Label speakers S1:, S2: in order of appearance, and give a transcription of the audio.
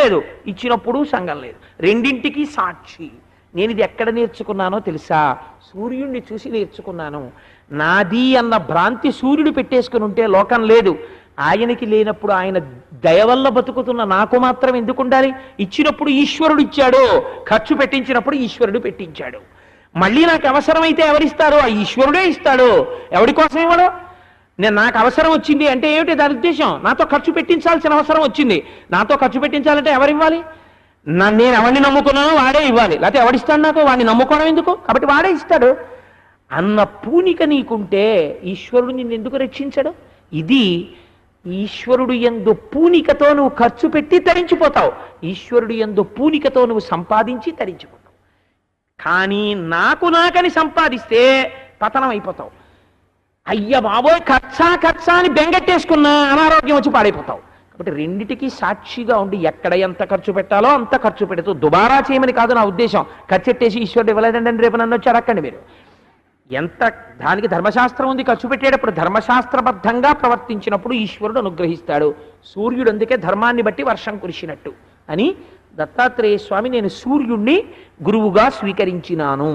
S1: లేదు, ఇచ్చినప్పుడు సంగం లేదు. రెండింటికి సాక్షి. నేను ఇది ఎక్కడ నేర్చుకున్నానో తెలుసా? సూర్యుడిని చూసి నేర్చుకున్నాను. నాది అన్న భ్రాంతి సూర్యుడు పెట్టేసుకుని ఉంటే లోకం లేదు. ఆయనకి లేనప్పుడు ఆయన దయ వల్ల బతుకుతున్న నాకు మాత్రం ఎందుకు ఉండాలి? ఇచ్చినప్పుడు ఈశ్వరుడు ఇచ్చాడు, ఖర్చు పెట్టించినప్పుడు ఈశ్వరుడు పెట్టించాడు. మళ్ళీ నాకు అవసరమైతే ఎవరిస్తారో ఆ ఈశ్వరుడే ఇస్తాడు. ఎవడి కోసం ఇవ్వడు? నాకు అవసరం వచ్చింది అంటే ఏమిటి దాని ఉద్దేశం? నాతో ఖర్చు పెట్టించాల్సిన అవసరం వచ్చింది. నాతో ఖర్చు పెట్టించాలంటే ఎవరివ్వాలి? నేను ఎవరిని నమ్ముకున్నానో వాడే ఇవ్వాలి. లేకపోతే ఎవడిస్తాడు నాకు? వాడిని నమ్ముకోవడం ఎందుకు? కాబట్టి వాడే ఇస్తాడు అన్న పూనిక నీకుంటే ఈశ్వరుడు నిన్ను ఎందుకు రక్షించడు? ఇది ఈశ్వరుడు యందు పూనికతో నువ్వు ఖర్చు పెట్టి తరించిపోతావు. ఈశ్వరుడు యందు పూనికతో నువ్వు సంపాదించి తరించిపోతావు. కానీ నాకని సంపాదిస్తే పతనం అయిపోతావు. అయ్య బాబోయ్ ఖర్చా అని బెంగట్టేసుకున్నా అనారోగ్యం వచ్చి పాడైపోతావు. కాబట్టి రెండిటికి సాక్షిగా ఉండి ఎక్కడ ఎంత ఖర్చు పెట్టాలో అంత ఖర్చు పెడుతూ దుబారా చేయమని కాదు నా ఉద్దేశం. ఖర్చెట్టేసి ఈశ్వరుడు ఇవ్వలేదండి రేపు నన్ను వచ్చి అడక్కండి మీరు. ఎంత దానికి ధర్మశాస్త్రం ఉంది. ఖర్చు పెట్టేటప్పుడు ధర్మశాస్త్రబద్ధంగా ప్రవర్తించినప్పుడు ఈశ్వరుడు అనుగ్రహిస్తాడు. సూర్యుడు అందుకే ధర్మాన్ని బట్టి వర్షం కురిసినట్టు అని దత్తాత్రేయ స్వామి నేను సూర్యుణ్ణి గురువుగా స్వీకరించినాను.